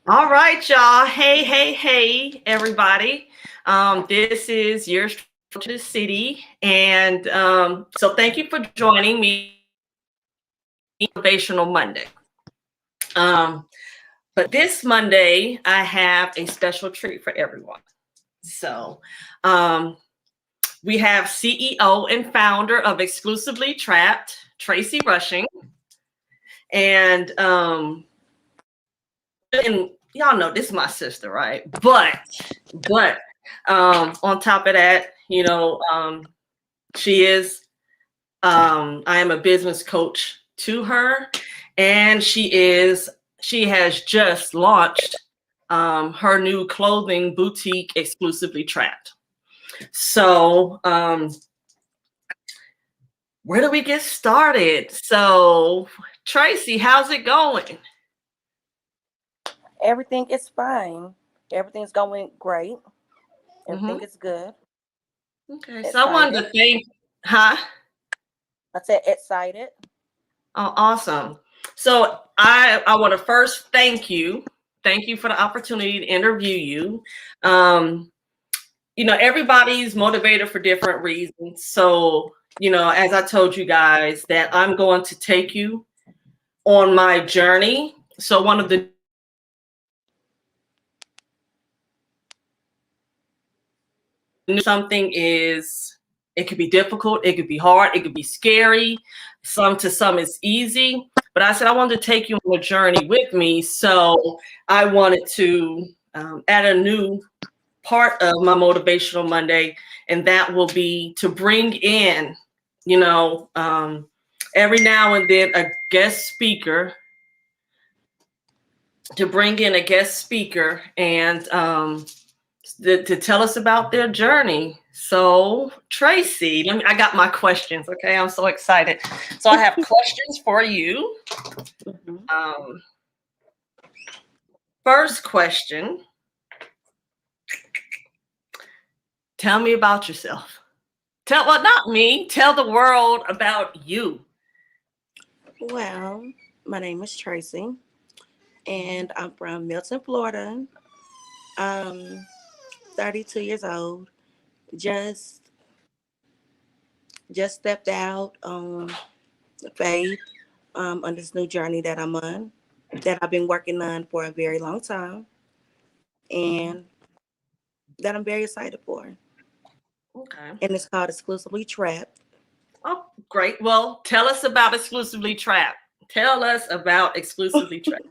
All right, y'all. Hey, everybody. This is your to the city, and so thank you for joining me, Motivational Monday. But this Monday, I have a special treat for everyone. So, we have CEO and founder of Exclusively Trap'D, Tracy Rushing, and y'all know this is my sister, right? But on top of that, she is I am a business coach to her, and she has just launched her new clothing boutique, Exclusively Trap'D. So where do we get started? So Tracy, how's it going? Everything is fine. Everything's going great. Everything is good. Okay, so I wanted to thank, I said excited. Oh, awesome. So I want to first thank you. Thank you for the opportunity to interview you. Everybody's motivated for different reasons. So, as I told you guys, that I'm going to take you on my journey. So one of the something is, it could be difficult, it could be hard, it could be scary. Some is easy. But I said I wanted to take you on a journey with me. So I wanted to add a new part of my Motivational Monday, and that will be to bring in, every now and then a guest speaker, and to tell us about their journey. So Tracy, I got my questions. Okay, I'm so excited. So I have questions for you. First question. Tell me about yourself. Not me. Tell the world about you. Well, my name is Tracy, and I'm from Milton, Florida. 32 years old. Just stepped out on faith on this new journey that I'm on, that I've been working on for a very long time, and that I'm very excited for. Okay. And it's called Exclusively Trap'D. Oh, great. Well, tell us about Exclusively Trap'D. Tell us about Exclusively Trap'D.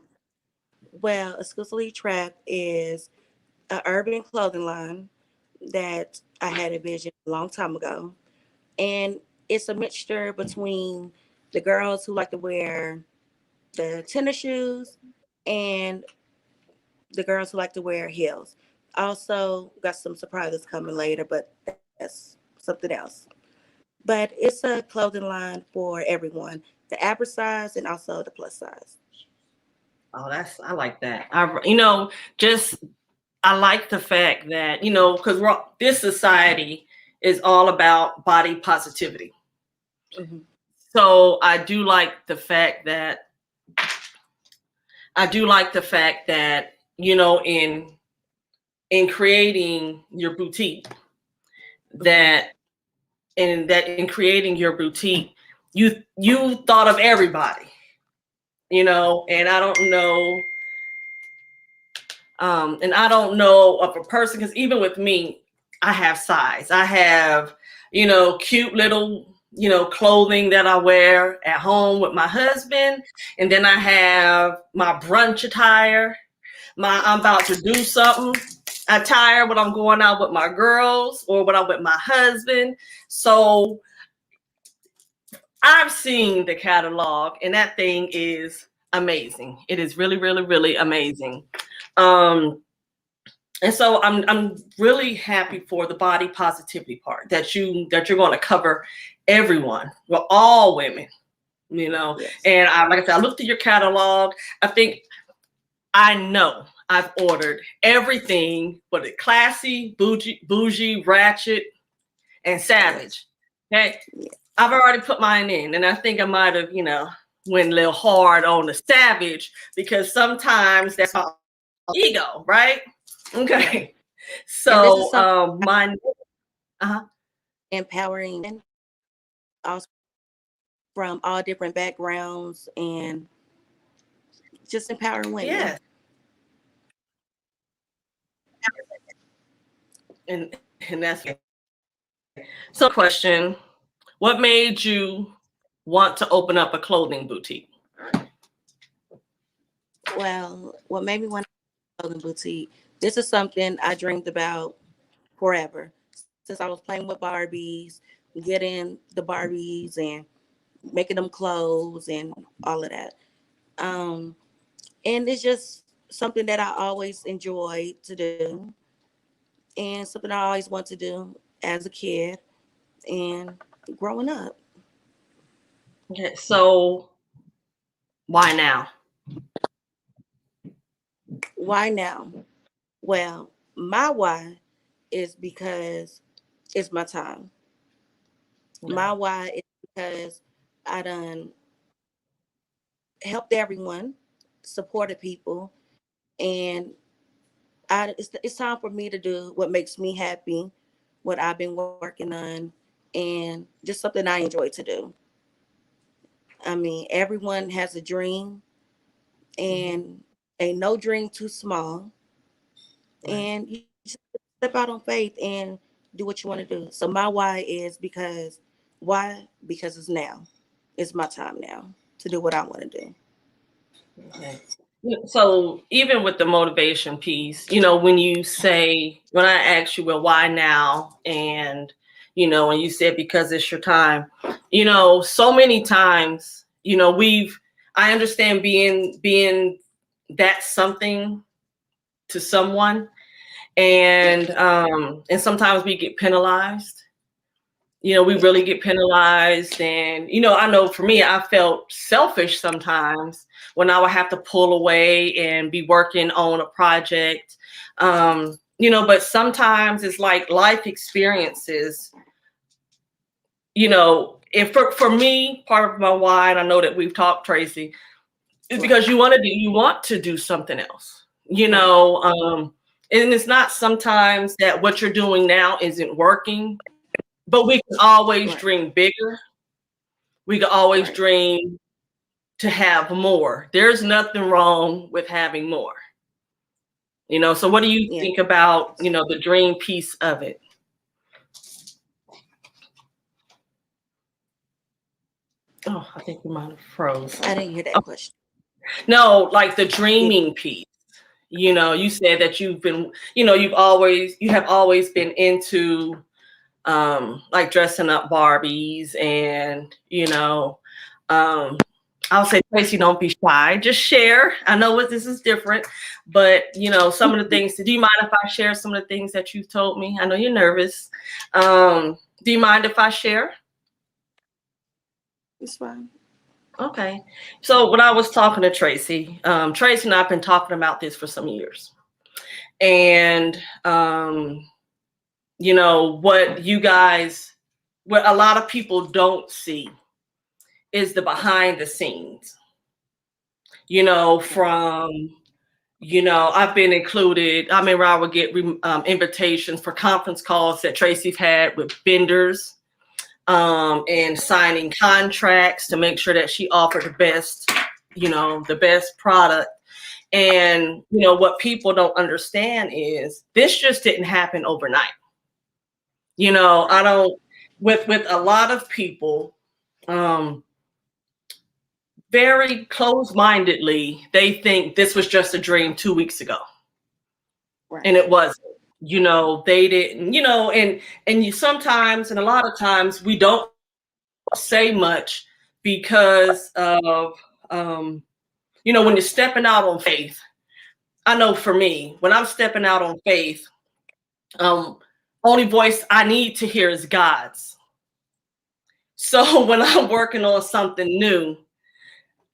Well, Exclusively Trap'D is an urban clothing line that I had envisioned a long time ago. And it's a mixture between the girls who like to wear the tennis shoes and the girls who like to wear heels. Also got some surprises coming later, but that's something else. But it's a clothing line for everyone, the average size and also the plus size. Oh, I like that. I like the fact that, because this society is all about body positivity. Mm-hmm. So I do like the fact that, in creating your boutique, in creating your boutique, you thought of everybody, and I don't know of a person, because even with me, I have size. I have, cute little, clothing that I wear at home with my husband. And then I have my brunch attire, I'm about to do something attire when I'm going out with my girls or when I'm with my husband. So I've seen the catalog, and that thing is amazing. It is really, really, really amazing. And so I'm really happy for the body positivity part, that you're going to cover everyone, well, all women, Yes. And like I said, I looked at your catalog. I know I've ordered everything but it classy, bougie, ratchet, and savage. Okay. I've already put mine in, and I think I might have, went a little hard on the savage because sometimes that's our ego, right? Okay. And this is So something my uh empowering also from all different backgrounds and just empowering women. yes, and that's so question. What made you want to open up a clothing boutique? Well, what made me want to clothing boutique? This is something I dreamed about forever. Since I was playing with Barbies, getting the Barbies and making them clothes and all of that. Um, and it's just something that I always enjoyed to do and something I always want to do as a kid and growing up. Okay, so why now? Why now? Well, my why is because it's my time. Okay. My why is because I done helped everyone, supported people, and it's time for me to do what makes me happy, what I've been working on, and just something I enjoy to do. I mean, everyone has a dream, Mhm. and ain't no dream too small. Right. And you just step out on faith and do what you want to do. So my why is because it's now. It's my time now to do what I want to do. Okay. Yeah, so even with the motivation piece, when you say, when I asked you, well, why now? And you said because it's your time, so many times, I understand being that something to someone, and sometimes we get penalized. We Yeah. really get penalized. And, I know for me, I felt selfish sometimes when I would have to pull away and be working on a project. But sometimes it's like life experiences, and for me, part of my why, and I know that we've talked, Tracy, is Right. because you want to do something else, Right. and it's not sometimes that what you're doing now isn't working, but we can always Right. dream bigger. We can always Right. dream to have more. There's nothing wrong with having more. So what do you Yeah. think about, the dream piece of it? Oh, I think we might have froze. I didn't hear that Oh, question. no, like the Yeah. dreaming piece. You said that you have always been into like dressing up Barbies, and um I'll say, Tracy, don't be shy. Just share. I know what this is different, but some of the things. Do you mind if I share some of the things that you've told me? I know you're nervous. Do you mind if I share? It's fine. Okay. So when I was talking to Tracy, Tracy and I've been talking about this for some years, and what you guys, what a lot of people don't see is the behind the scenes. Right. From I've been included. I mean, where I would get invitations for conference calls that Tracy's had with vendors, and signing contracts to make sure that she offered the best product. And what people don't understand is this just didn't happen overnight. I Right. don't with a lot of people, um, very close-mindedly, they think this was just a dream 2 weeks ago, and Right. it wasn't. They didn't. And you sometimes, and a lot of times, we don't say much because of when you're stepping out on faith. I know for me, when I'm stepping out on faith, um, only voice I need to hear is God's. So when I'm working on something new,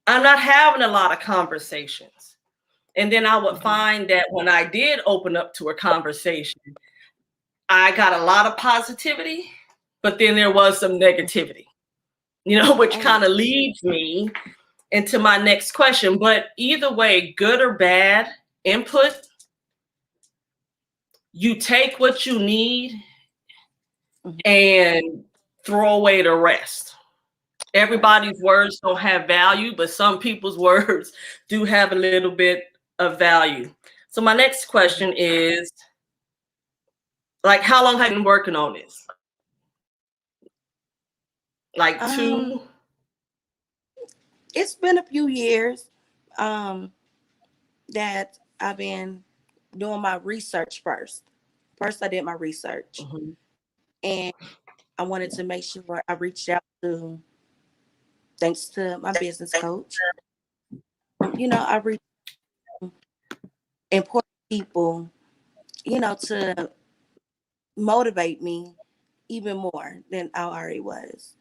I'm not having a lot of conversations. And then I would Hmm. find that when I did open up to a conversation, I got a lot of positivity, but then there was some negativity, which Oh kind of yes. leads me into my next question. But either way, good or bad input, you take what you need and throw away the rest. Everybody's words don't have value, but some people's words do have a little bit of value. So my next question is, like, how long have you been working on this? Like two? It's been a few years that I've been doing my research first. First, I did my research, and I wanted to make sure I reached out to, thanks to my business coach. I reached important people, to motivate me even more than I already was.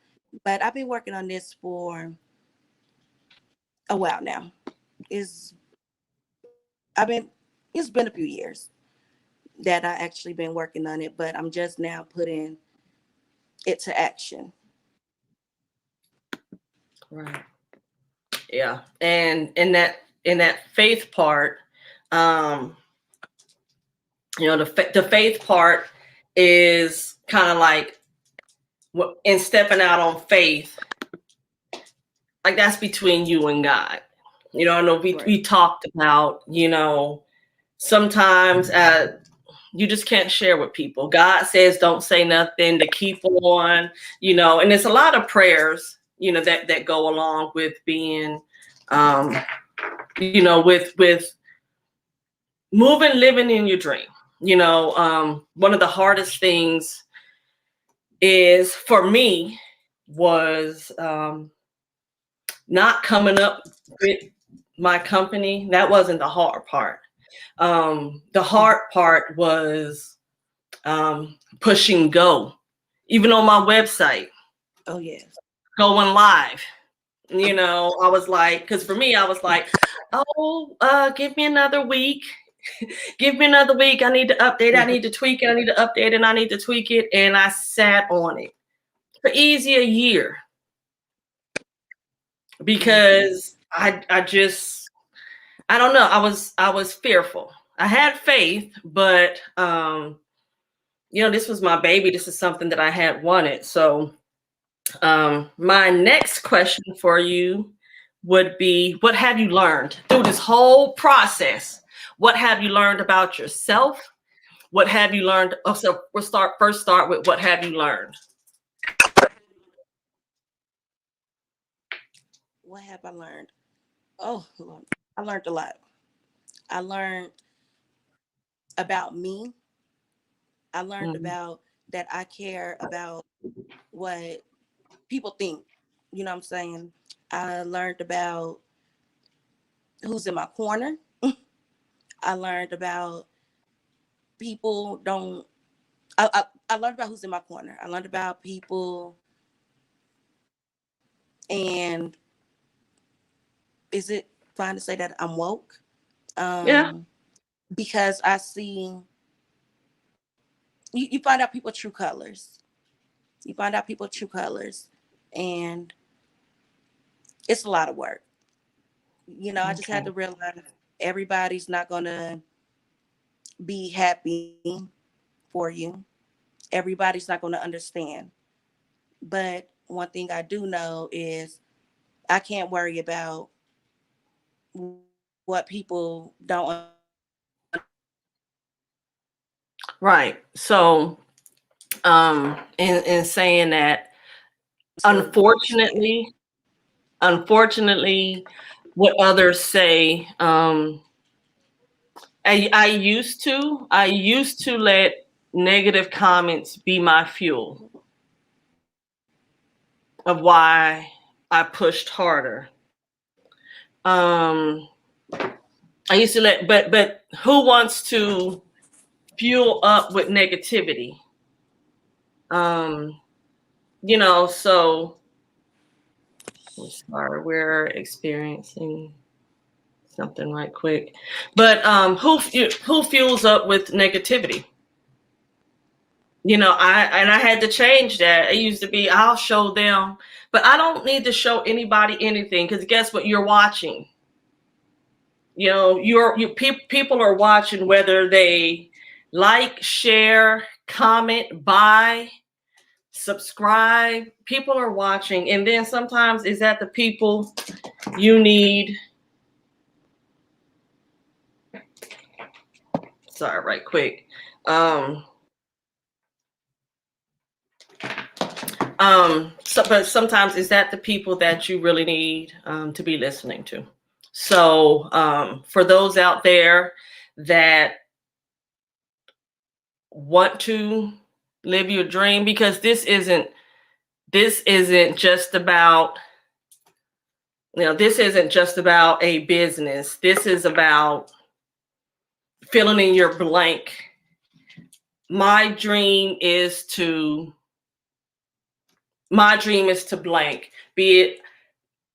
But I've been working on this for a while now. It's I've been it's been a few years that I actually been working on it, but I'm just now putting it to action. Right. Yeah. And in that faith part, the faith part is kind of like in stepping out on faith, like that's between you and God. I know we talked about, sometimes you just can't share with people. God says don't say nothing, to keep on, and there's a lot of prayers, that go along with being, with moving, living in your dream. One of the hardest things is for me was not coming up with my company. That wasn't the hard part. The hard part was pushing go, even on my website. Oh yes. Going live. I was like, because for me, I was like, oh, give me another week. Give me another week. I need to update. I need to tweak it. I need to update it. I need to tweak it. And I sat on it for easy a year because I don't know. I was fearful. I had faith, but this was my baby. This is something that I had wanted. So my next question for you would be, what have you learned through this whole process? What have you learned about yourself? What have you learned? Oh, so we'll start with what have you learned? What have I learned? Oh, Lord. I learned a lot. I learned about me. I learned about that I care about what people think. You know what I'm saying? I learned about who's in my corner. I learned about people don't. I learned about who's in my corner. I learned about people, and is it fine to say that I'm woke? Yeah. Because I see you find out people true colors. You find out people true colors, and it's a lot of work. I just had to realize everybody's not gonna be happy for you. Everybody's not gonna understand. But one thing I do know is I can't worry about what people don't. Right. So, in saying that, unfortunately, what others say, I used to let negative comments be my fuel of why I pushed harder. I used to but who wants to fuel up with negativity? So sorry, we're experiencing something right quick. But who fuels up with negativity? I had to change that. It used to be I'll show them, but I don't need to show anybody anything, because guess what? You're watching. People are watching whether they like, share, comment, buy, subscribe. People are watching, and then sometimes is that the people you need. Sorry, right quick. Um, but sometimes is that the people that you really need to be listening to. So for those out there that want to live your dream, because this isn't just about this isn't just about a business. This is about filling in your blank. My dream is to blank. Be it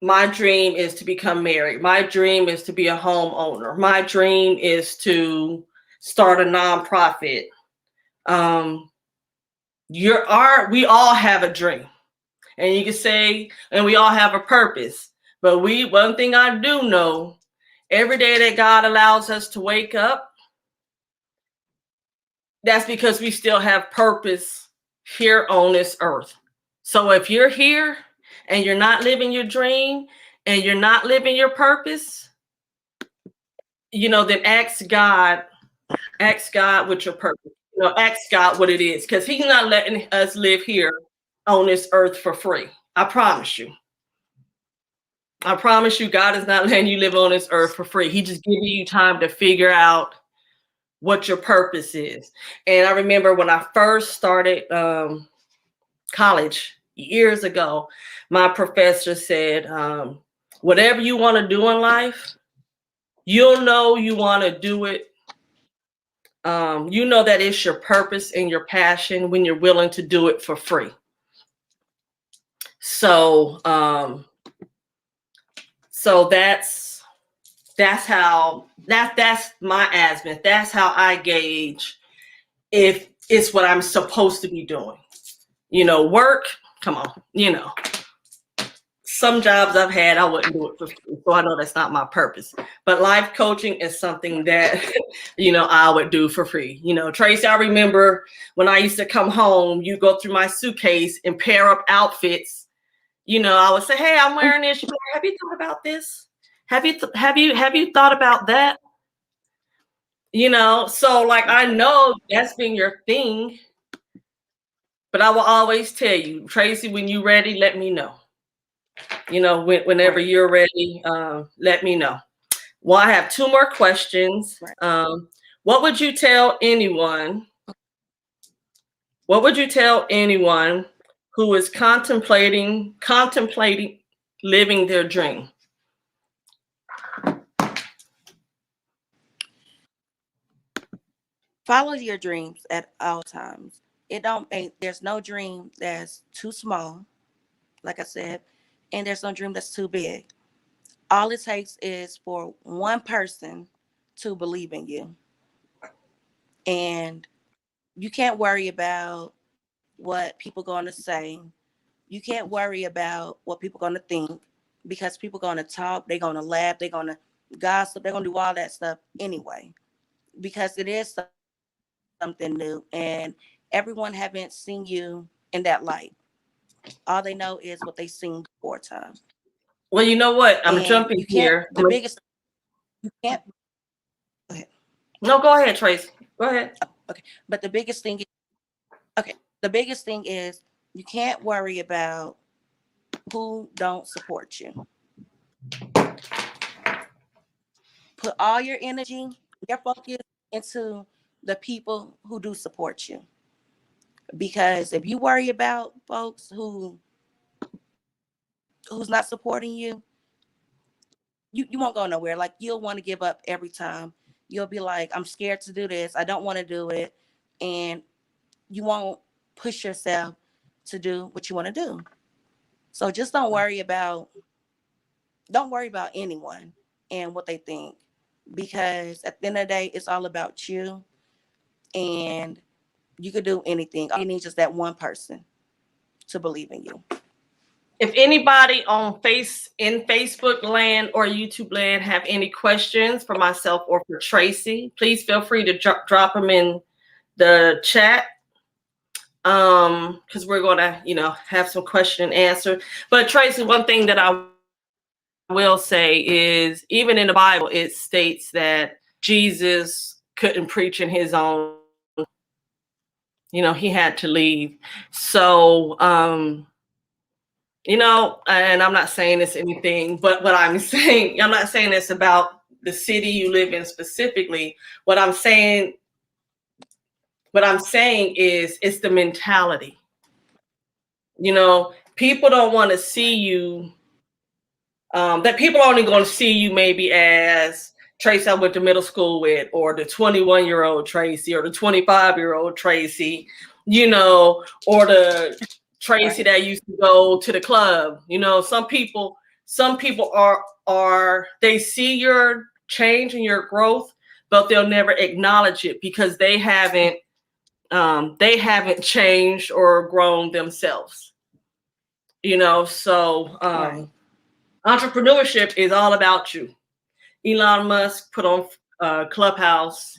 my dream is to become married. My dream is to be a homeowner. My dream is to start a nonprofit. Um, we all have a dream, and you can say, and we all have a purpose. But one thing I do know, every day that God allows us to wake up, that's because we still have purpose here on this earth. So if you're here and you're not living your dream and you're not living your purpose, then ask God what your purpose. Ask God what it is, because He's not letting us live here on this earth for free. I promise you. I promise you, God is not letting you live on this earth for free. He just giving you time to figure out what your purpose is. And I remember when I first started college years ago, my professor said, whatever you want to do in life, you'll know you want to do it. You know that it's your purpose and your passion when you're willing to do it for free. So, so that's my azimuth. That's how I gauge if it's what I'm supposed to be doing. Work. Come on. Some jobs I've had, I wouldn't do it for free, so I know that's not my purpose. But life coaching is something that I would do for free. Tracy, I remember when I used to come home, you go through my suitcase and pair up outfits. I would say, "Hey, I'm wearing this." You'd be like, "Have you thought about this? Have you thought about that?" So like I know that's been your thing, but I will always tell you, Tracy, when you're ready, let me know. Whenever Right. you're ready, let me know. Well, I have two more questions. Right. What would you tell anyone? What would you tell anyone who is contemplating living their dream? Follow your dreams at all times. There's no dream that's too small, like I said, and there's no dream that's too big. All it takes is for one person to believe in you. And you can't worry about what people going to say. You can't worry about what people going to think, because people going to talk, they're going to laugh, they're going to gossip, they're going to do all that stuff anyway, because it is something new and everyone haven't seen you in that light. All they know is what they seen before time. Well, you know what? I'm And jumping you can't, here. the biggest, you can't, go ahead. No, go ahead, Tracy. Go ahead. Okay. But the biggest thing is, okay, the biggest thing is you can't worry about who don't support you. Put all your energy, your focus into the people who do support you. Because if you worry about folks who's not supporting you, you won't go nowhere. Like you'll want to give up every time. You'll be like, I'm scared to do this. I don't want to do it. And you won't push yourself to do what you want to do. So just don't worry about anyone and what they think, because at the end of the day, it's all about you. And You could do anything. All you need is just that one person to believe in you. If anybody on Facebook land or YouTube land have any questions for myself or for Tracy, please feel free to drop them in the chat. Because we're gonna, have some question and answer. But Tracy, one thing that I will say is, even in the Bible, it states that Jesus couldn't preach in his own. He had to leave. So, and I'm not saying this anything, but what I'm not saying this about the city you live in specifically. What I'm saying is it's the mentality. People don't want to see you. That people are only going to see you maybe as Tracy I went to middle school with, or the 21-year-old Tracy, or the 25-year-old Tracy, or the Tracy that used to go to the club. Some people are they see your change and your growth, but they'll never acknowledge it because they haven't changed or grown themselves. So Right. entrepreneurship is all about you. Elon Musk put on Clubhouse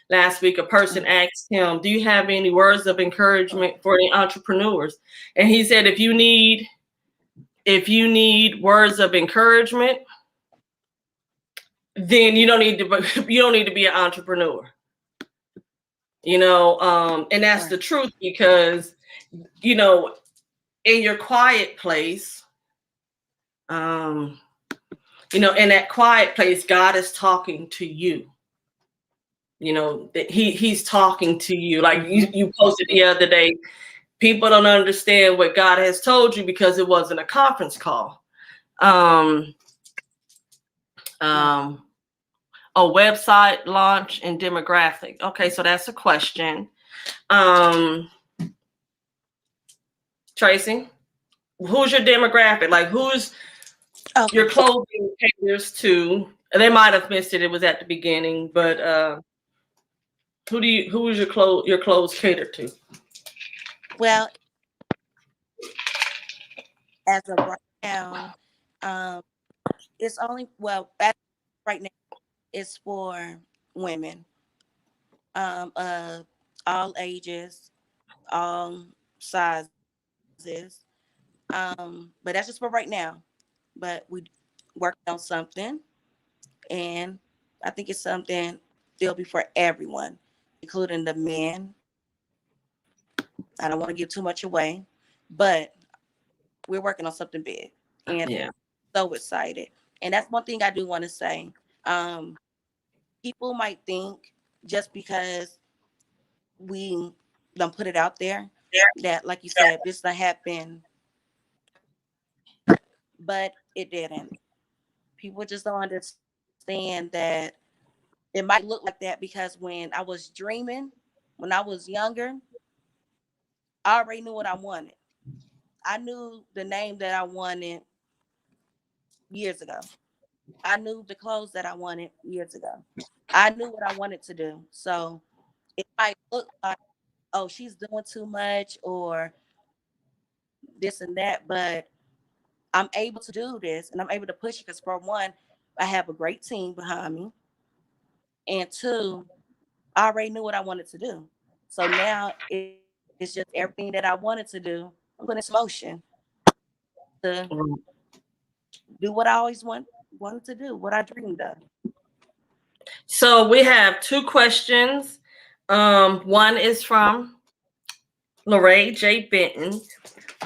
last week. A person asked him, "Do you have any words of encouragement for the entrepreneurs?" And he said, "If you need words of encouragement, then you don't need to be an entrepreneur." And that's the truth, because in your quiet place, in that quiet place, God is talking to you. That he's talking to you. Like you posted the other day, people don't understand what God has told you because it wasn't a conference call. A website launch and demographic. Okay, so that's a question. Tracy, who's your demographic? Like, who's your clothing caters to? They might have missed it. It was at the beginning, but who is your clothes catered to? Well, as of right now, it's only right now it's for women, all ages, all sizes. But that's just for right now. But we worked on something, and I think it's something that'll be for everyone, including the men. I don't want to give too much away, but we're working on something big, and Yeah. so excited. And that's one thing I do want to say. Um, People might think just because we don't put it out there that, like you said, this will happen, but it didn't. People just don't understand that it might look like that because when I was dreaming, when I was younger, I already knew what I wanted. I knew the name that I wanted years ago. I knew the clothes that I wanted years ago. I knew what I wanted to do. So it might look like, oh, she's doing too much or this and that, but I'm able to do this and I'm able to push it because, for one, I have a great team behind me. And two, I already knew what I wanted to do. So now it's just everything that I wanted to do, I'm putting into motion to do what I always wanted to do, what I dreamed of. So we have two questions. One is from Lorraine J. Benton.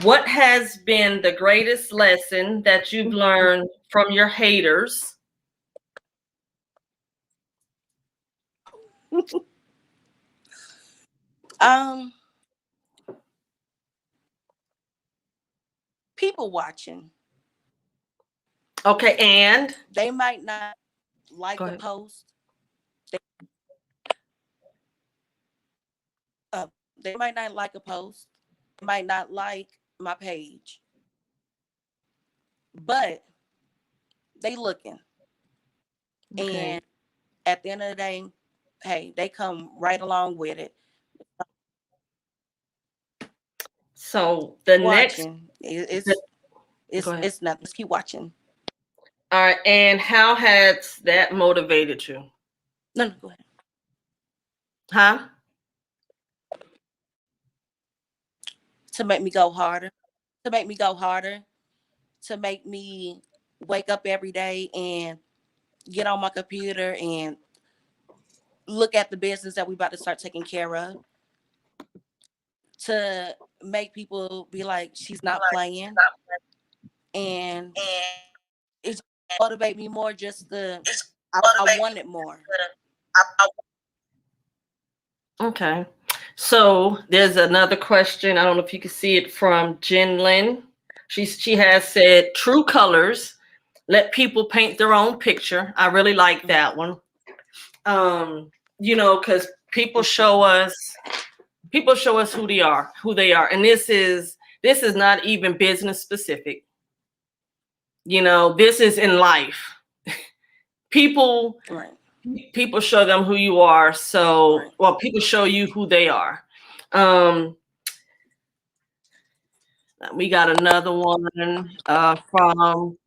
What has been the greatest lesson that you've learned from your haters? um, People watching. Okay, and They might not go like a ahead. post. They, they might not like a post. They might not like my page, but they looking. Okay. And at the end of the day, hey, they come right along with it. So the next, Watching. go ahead. It's nothing. Just keep watching. All right. And how has that motivated you? No, go ahead. Huh? To make me go harder. To make me go harder. To make me wake up every day and get on my computer and look at the business that we about to start taking care of. To make people be like, she's not playing. And it's motivate me more just to I want it more. Okay. So there's another question. I don't know if you can see it from Jen Lynn. She has said true colors. Let people paint their own picture. I really like that one. Because people show us who they are. And this is not even business specific. This is in life. People Right. people show them who you are. So, Right. well, people show you who they are. We got another one from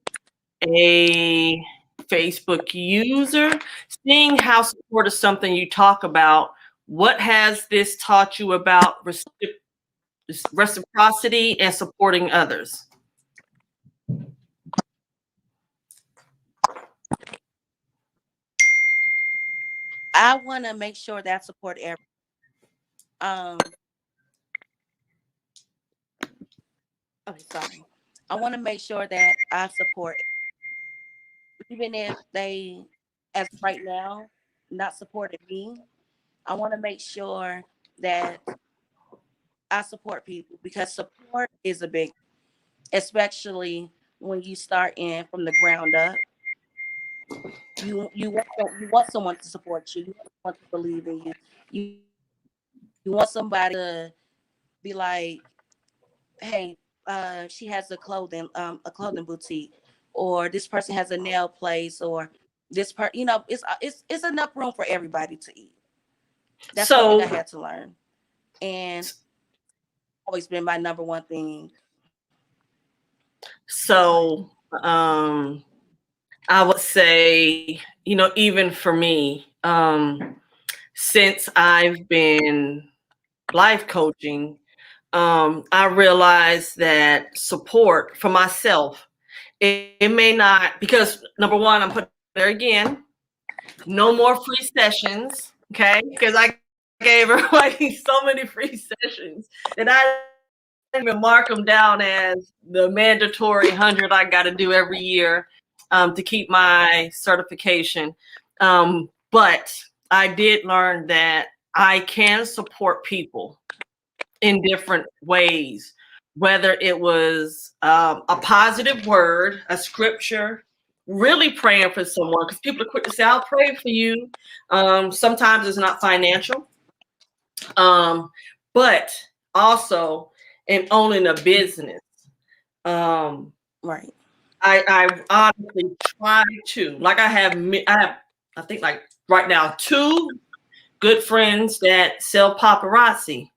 a Facebook user. Seeing how support is something you talk about, what has this taught you about reciprocity and supporting others? I want to make sure that I support every. Um. Okay, sorry. I want to make sure that I support, even if they, as right now, not supporting me. I want to make sure that I support people because support is a big, especially when you start in from the ground up. You want someone to support you. You want someone to believe in you. You want somebody to be like, hey, she has a clothing boutique, or this person has a nail place, or this part. It's enough room for everybody to eat. That's one thing I So, had to learn, and always been my number one thing. Go ahead. so I would say, even for me, since I've been life coaching, I realized that support for myself, it may not, because number one, I'm putting there again, no more free sessions, okay? Because I gave her like so many free sessions that I didn't even mark them down as the mandatory 100 I got to do every year to keep my certification. But I did learn that I can support people in different ways, whether it was a positive word, a scripture, really praying for someone, because people are quick to say, I'll pray for you. Sometimes it's not financial, but also in owning a business. Um, Right. I honestly try to, like I think like right now, two good friends that sell paparazzi.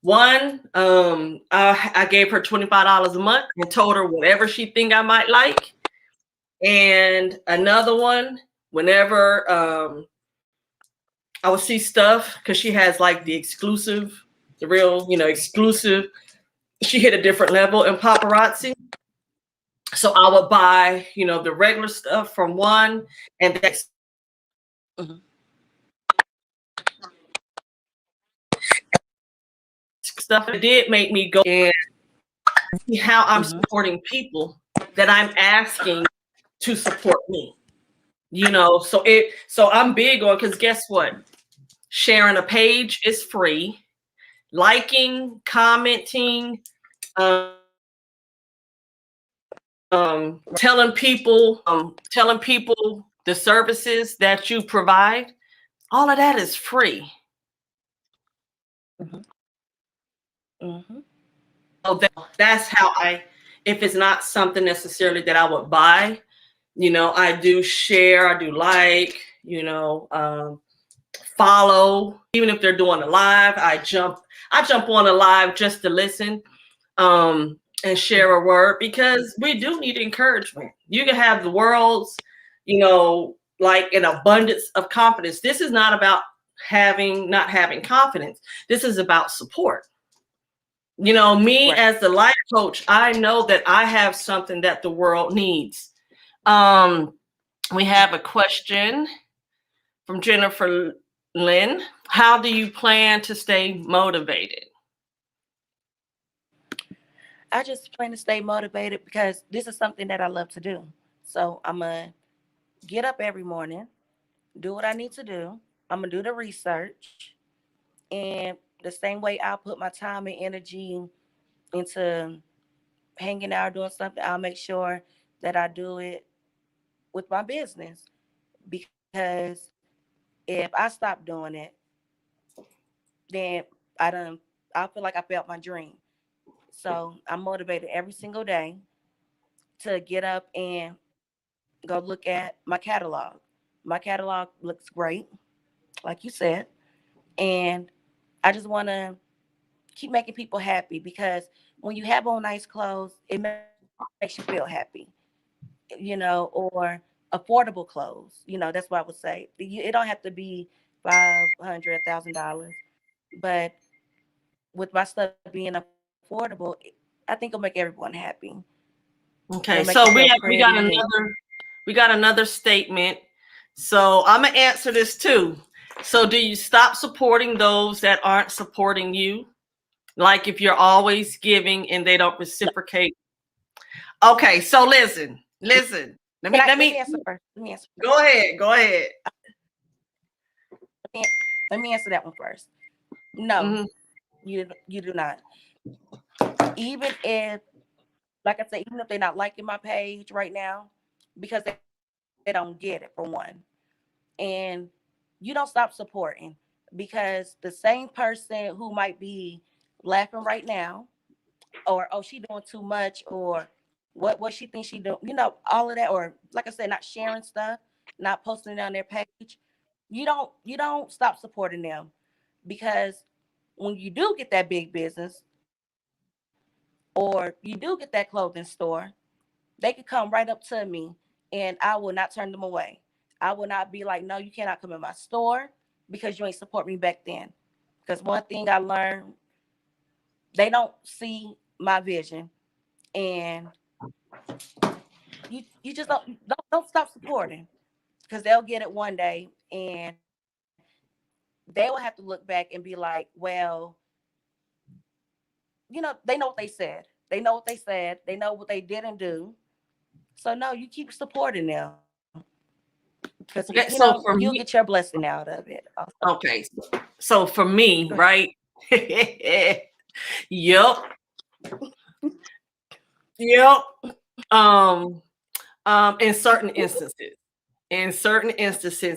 One, I gave her $25 a month and told her whatever she think I might like. And another one, whenever I would see stuff, because she has like the real, exclusive. She hit a different level in paparazzi. So I would buy, the regular stuff from one, and that Mhm. stuff it did make me go and see how I'm Mhm. supporting people that I'm asking to support me. So I'm big on, because guess what? Sharing a page is free. Liking, commenting, telling people the services that you provide, all of that is free. Mhm. Mhm. So that's how if it's not something necessarily that I would buy, I do share, I do like, follow, even if they're doing a live, I jump on a live just to listen. and share a word, because we do need encouragement. You can have the world's, like an abundance of confidence. This is not about not having confidence. This is about support. Me Right. as the life coach, I know that I have something that the world needs. Um, we have a question from Jennifer Lynn. How do you plan to stay motivated? I just plan to stay motivated because this is something that I love to do. So I'm going to get up every morning, do what I need to do. I'm going to do the research. And the same way I'll put my time and energy into hanging out, doing something, I'll make sure that I do it with my business. Because if I stop doing it, then I feel like I failed my dream. So I'm motivated every single day to get up and go look at my catalog. My catalog looks great, like you said. And I just want to keep making people happy, because when you have on nice clothes, it makes you feel happy, or affordable clothes. That's what I would say. It don't have to be $500,000, but with my stuff being affordable, I think it'll make everyone happy. It'll make you Okay, feel so we got pretty. And another statement. So I'm gonna answer this too. So do you stop supporting those that aren't supporting you? Like if you're always giving and they don't no, reciprocate. Okay, so listen. let me answer first. Let me answer first. Go ahead. Go ahead. Let me, let me answer that one first. No, Hmm. you do not. Even if, like I said, even if they're not liking my page right now, because they don't get it, for one. And you don't stop supporting, because the same person who might be laughing right now, or oh, she doing too much, or what she thinks she doing, all of that, or like I said, not sharing stuff, not posting it on their page. You don't stop supporting them, because when you do get that big business, or you do get that clothing store, they could come right up to me, and I will not turn them away. I will not be like, no, you cannot come in my store because you ain't support me back then. Because one thing I learned, they don't see my vision, and you just don't stop supporting, because they'll get it one day, and they will have to look back and be like, well, they know what they said. They know what they didn't do. So no, you keep supporting them, because Okay, you'll so get for your me, blessing out of it also. okay, so for me, Go ahead. right? Yup, yup. Um, in certain instances,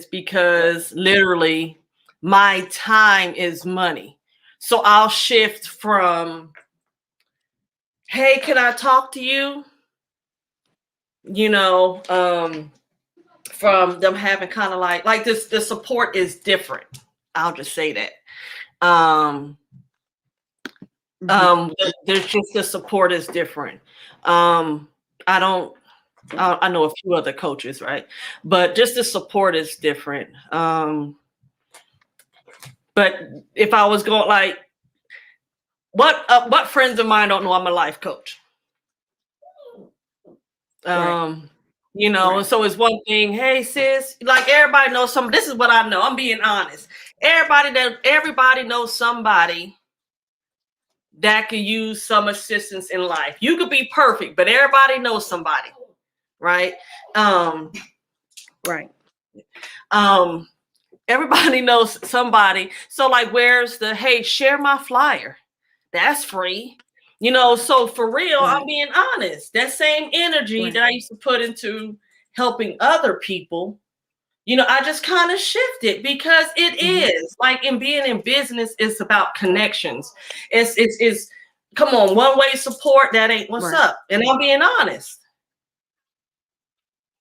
because literally my time is money. So I'll shift from, hey, can I talk to you? You know, from them having kind of like this, the support is different. I'll just say that. Um, Hmm. there's just the support is different. Um, I don't. I know a few other coaches, right? But just the support is different. But if I was going like, what friends of mine don't know I'm a life coach? Right. Um, so it's one thing, hey sis, like everybody knows some. This is what I know. I'm being honest. Everybody knows somebody that could use some assistance in life. You could be perfect, but everybody knows somebody, right? Um, Right. um, everybody knows somebody. So like, where's the hey, share my flyer? That's free. So for real, I'm Right. being honest. That same energy Right. that I used to put into helping other people, I just kind of shifted, because it Hmm. is like in being in business, it's about connections. It's come on, one way support, that ain't what's Right. up. And I'm being honest.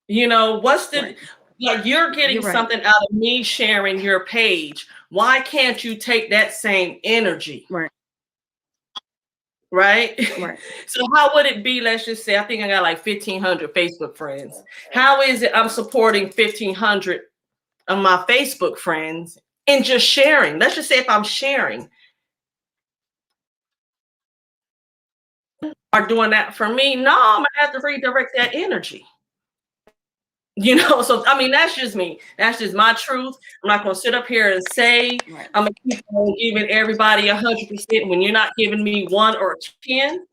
What's the Right. like you're getting You're right. something out of me sharing your page. Why can't you take that same energy? Right. right? Right. So how would it be? Let's just say I think I got like 1,500 Facebook friends. How is it I'm supporting 1,500 of my Facebook friends and just sharing? Let's just say if I'm sharing, are doing that for me? No, I'm gonna have to redirect that energy. So I mean, that's just me. That's just my truth. I'm not gonna sit up here and say Right. I'm gonna keep on giving everybody 100% when you're not giving me 1 or 10.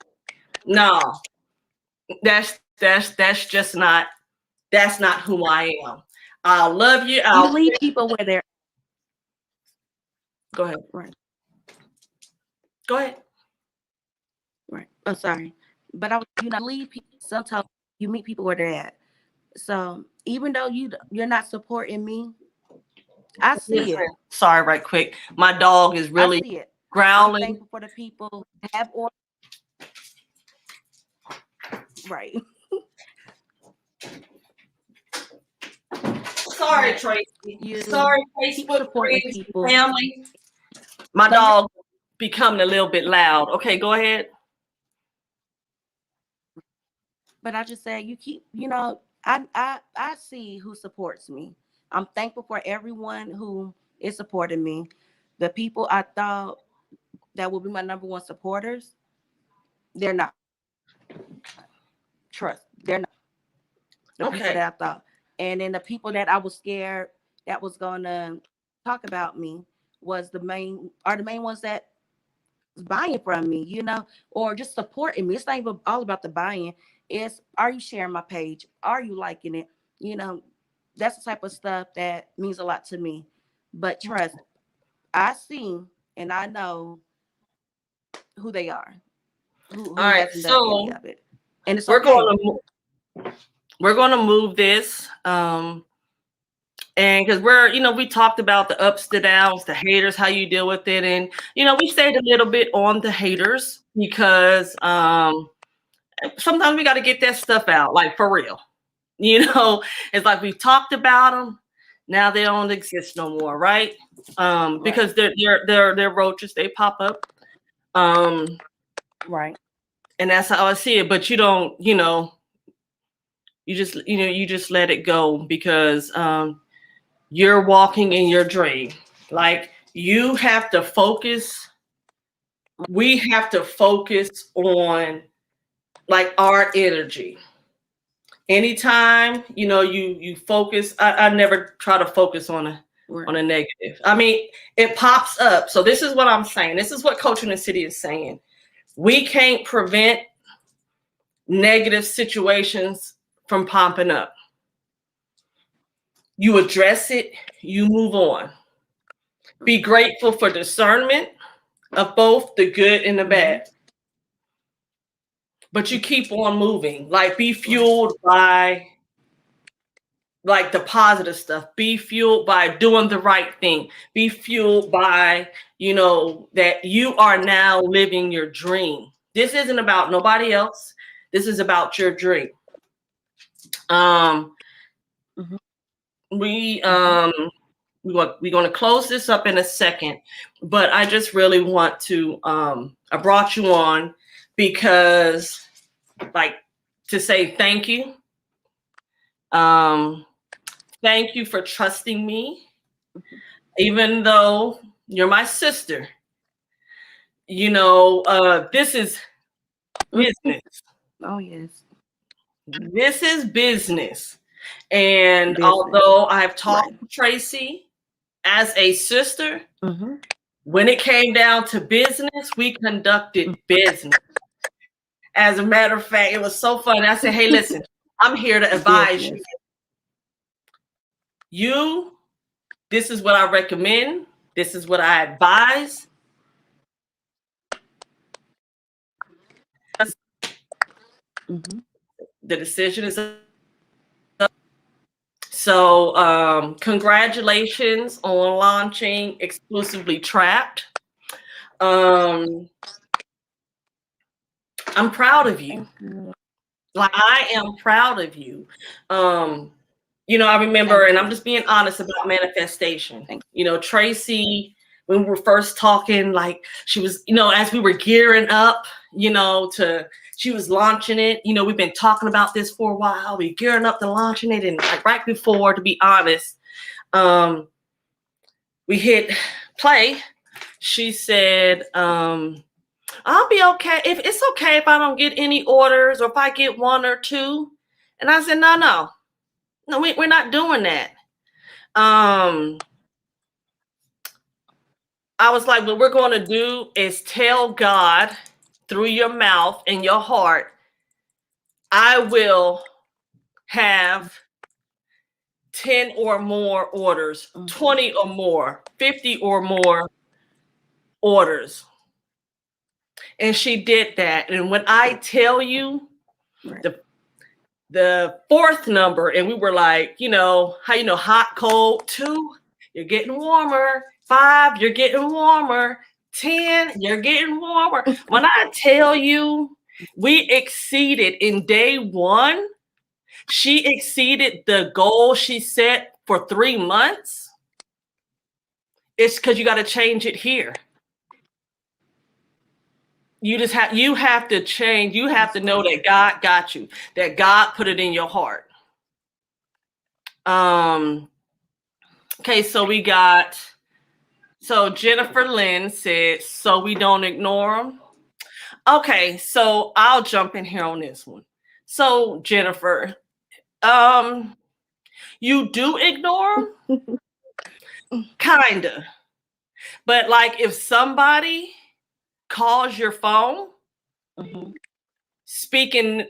No, that's just not that's not who I am. I'll love you. You leave people where they're Go ahead. right. Go ahead. Right. Oh, sorry. But you not leave people. Sometimes you meet people where they're at. So even though you're not supporting me, I see Listen, it. sorry, right quick. My dog is I really see it. I'm growling. thankful for the people who have or right. Sorry, But Tracy. you Sorry, keep Facebook supporting friends, people. family. My But dog becoming a little bit loud. Okay, go ahead. I just said you keep, I see who supports me. I'm thankful for everyone who is supporting me. The people I thought that would be my number one supporters, they're not. Trust, they're not the people Okay. that I thought. And then the people that I was scared that was gonna talk about me was the main ones that was buying from me, or just supporting me. It's not even all about the buying. It's, are you sharing my page? Are you liking it? You know, that's the type of stuff that means a lot to me. But trust, I see and I know who they are, All who right. hasn't done any So of it. And it's we're okay. going to we're going to move this. And because we talked about the ups, the downs, the haters, how you deal with it, and we stayed a little bit on the haters because sometimes we got to get that stuff out, like for real. It's like we've talked about them. Now they don't exist no more, right? Right. Because they're roaches. They pop up. Um, Right. and that's how I see it. But you don't, you just let it go because you're walking in your dream. Like you have to focus. We have to focus on like our energy. Anytime you focus, I never try to focus on a negative. I mean, it pops up. So this is what I'm saying. This is what Coaching the City is saying. We can't prevent negative situations from popping up. You address it, you move on. Be grateful for discernment of both the good and the bad. But you keep on moving. Like be fueled by like the positive stuff. Be fueled by doing the right thing. Be fueled by, that you are now living your dream. This isn't about nobody else. This is about your dream. Mhm. We're going to close this up in a second, but I just really want to I brought you on because like to say thank you. Thank you for trusting me, even though you're my sister. This is business. Oh yes. This is business. And Business. although I've talked Right. to Tracy as a sister, Mm-hmm. when it came down to business, we conducted business. As a matter of fact, it was so funny. I said, hey, listen, I'm here to advise you. Business. This is what I recommend. This is what I advise. Mm-hmm. The decision is up. So congratulations on launching Exclusively Trap'D. I'm proud of you. Like I am proud of you. I remember, and I'm just being honest about manifestation. Tracy, when we were first talking, like she was, as we were gearing up, she was launching it. We've been talking about this for a while. We're gearing up to launching it. And like right before, to be honest, we hit play. She said, I'll be okay. If it's okay if I don't get any orders or if I get one or two. And I said, no, we're not doing that. I was like, what we're going to do is tell God through your mouth and your heart, I will have 10 or more orders, 20 or more, 50 or more orders. And she did that. And when I tell you the fourth number, and we were like, hot, cold, 2, you're getting warmer. 5, you're getting warmer. 10, you're getting warmer. When I tell you, we exceeded in day 1, she exceeded the goal she set for 3 months. It's because you got to change it here. You have to change. You have to know that God got you, that God put it in your heart. Okay, so Jennifer Lynn said, so we don't ignore them. Okay, so I'll jump in here on this one. So Jennifer, you do ignore them? Kinda. But like if somebody calls your phone speaking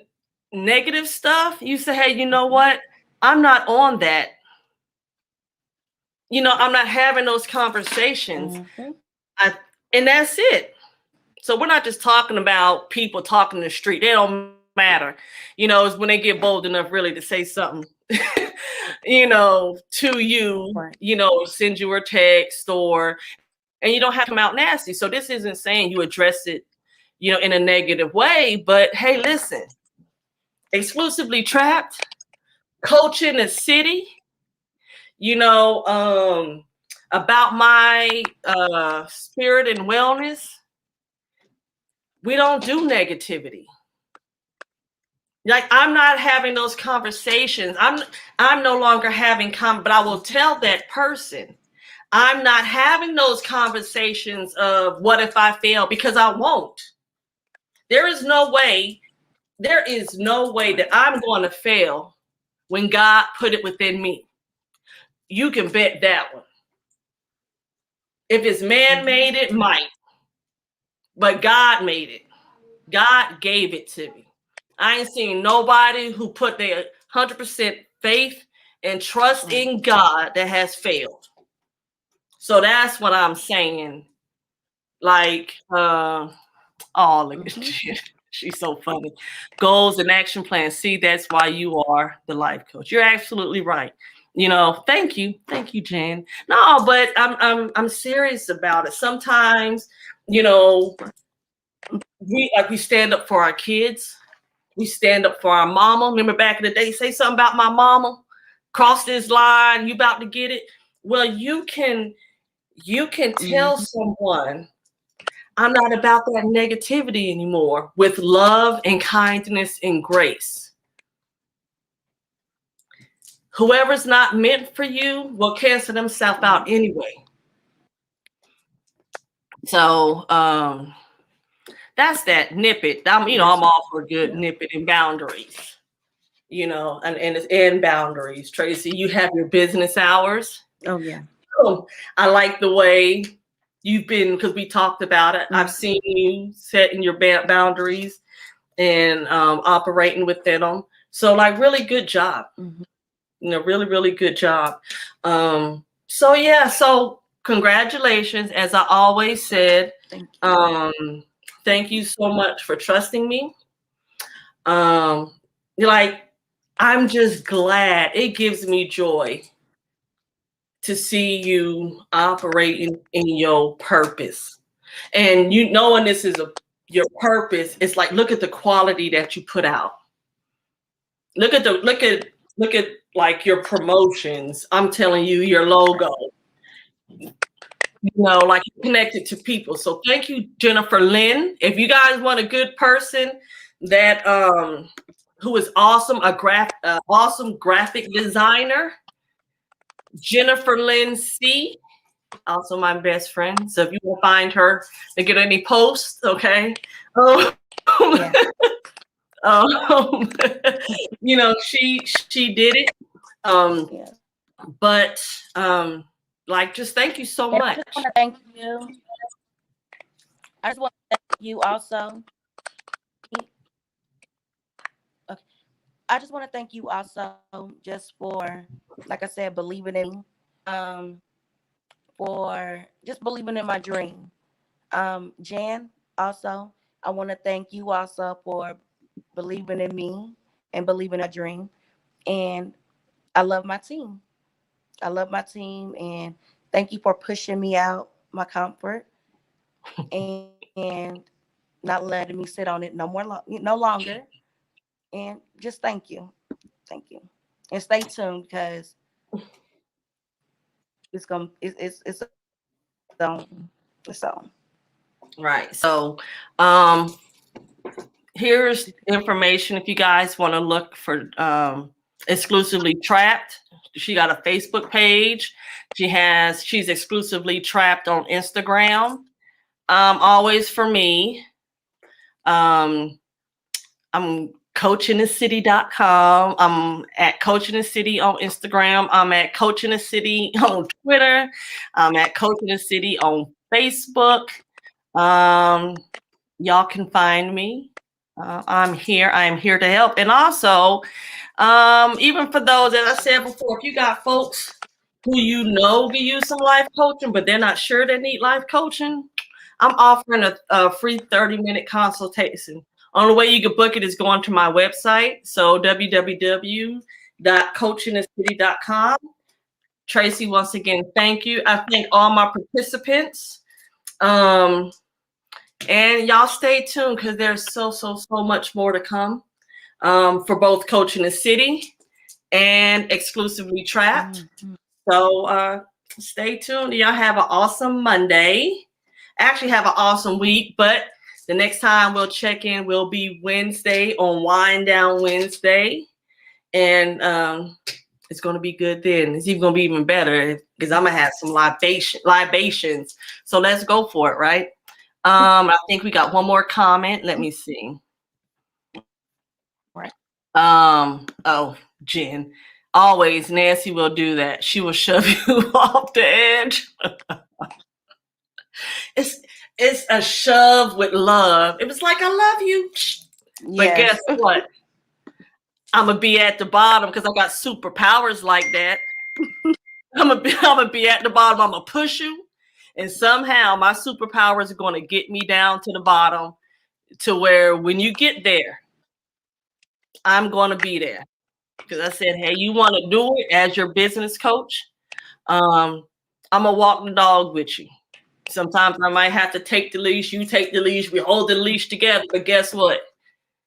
negative stuff, you say, hey, you know what? I'm not on that. I'm not having those conversations. And that's it. So we're not just talking about people talking in the street. They don't matter. It's when they get bold enough really to say something, to you, right. Send you a text and you don't have to come out nasty. So this isn't saying you address it, in a negative way, but hey, listen, Exclusively Trap'D, coaching the city, about my spirit and wellness. We don't do negativity. Like I'm not having those conversations. I'm no longer having but I will tell that person, I'm not having those conversations of what if I fail, because I won't. There is no way that I'm going to fail when God put it within me. You can bet that one. If it's man-made, it might. But God made it. God gave it to me. I ain't seen nobody who put their 100% faith and trust in God that has failed. So that's what I'm saying. Like, look at you. She's so funny. Goals and action plans. See, that's why you are the life coach. You're absolutely right. Thank you, Jen. No, but I'm serious about it. Sometimes, we stand up for our kids. We stand up for our mama. Remember back in the day, say something about my mama, cross this line, you about to get it. Well, you can tell someone, I'm not about that negativity anymore, with love and kindness and grace. Whoever's not meant for you will cancel themselves out anyway. So that's that. Nip it. I'm all for good nip it and boundaries. And boundaries. Tracy, you have your business hours. Oh yeah. I like the way you've been, because we talked about it. I've seen you setting your boundaries and operating within them. So like really good job. Really, really good job. So congratulations. As I always said, thank you so much for trusting me. I'm just glad. It gives me joy to see you operating in your purpose. And knowing this is your purpose, it's like, look at the quality that you put out. Look at like your promotions. I'm telling you, your logo. like connected to people. So thank you, Jennifer Lynn. If you guys want a good person that who is awesome, awesome graphic designer, Jennifer Lynn C, also my best friend. So if you will find her and get any posts, okay. Yeah. Um, she did it. Yeah. But like, just thank you so And much. I just want to thank you. I just want to thank you also. Okay. I just want to thank you also just for, like I said, believing in me. For just believing in my dream. Jan, also, I want to thank you also for believing in me and believing in my dream. And I love my team. I love my team, and thank you for pushing me out my comfort and not letting me sit on it no longer. And just thank you, and stay tuned because it's it's on. Right. So um here's information if you guys want to look for Exclusively Trap'D. She got a Facebook page. She's Exclusively Trap'D on Instagram. Always for me. I'm coachingthecity.com. I'm at Coaching the City on Instagram. I'm at Coaching the City on Twitter. I'm at Coaching the City on Facebook. Y'all can find me. I'm here. I am here to help. And also, even for those, as I said before, if you got folks who can use some life coaching, but they're not sure they need life coaching, I'm offering a free 30-minute consultation. Only way you can book it is going to my website. So www.coachingthecity.com. Tracy, once again, thank you. I thank all my participants. And y'all stay tuned because there's so much more to come for both Coaching the City and Exclusively Trap'D. Mm-hmm. So stay tuned. Y'all have an awesome Monday. Actually have an awesome week, but the next time we'll check in will be Wednesday on Wind Down Wednesday. And it's going to be good then. It's even going to be even better because I'm going to have some libations. So let's go for it, right? I think we got one more comment. Let me see. Right. Oh, Jen. Always Nancy will do that. She will shove you off the edge. It's a shove with love. It was like, I love you. But guess what? I'm going to be at the bottom because I got superpowers like that. I'm gonna be at the bottom. I'm going to push you. And somehow my superpowers are going to get me down to the bottom to where when you get there, I'm going to be there. Because I said, hey, you want to do it as your business coach? I'm going to walk the dog with you. Sometimes I might have to take the leash. You take the leash. We hold the leash together. But guess what?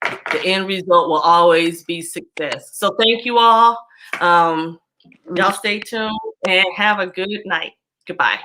The end result will always be success. So thank you all. Y'all stay tuned and have a good night. Goodbye.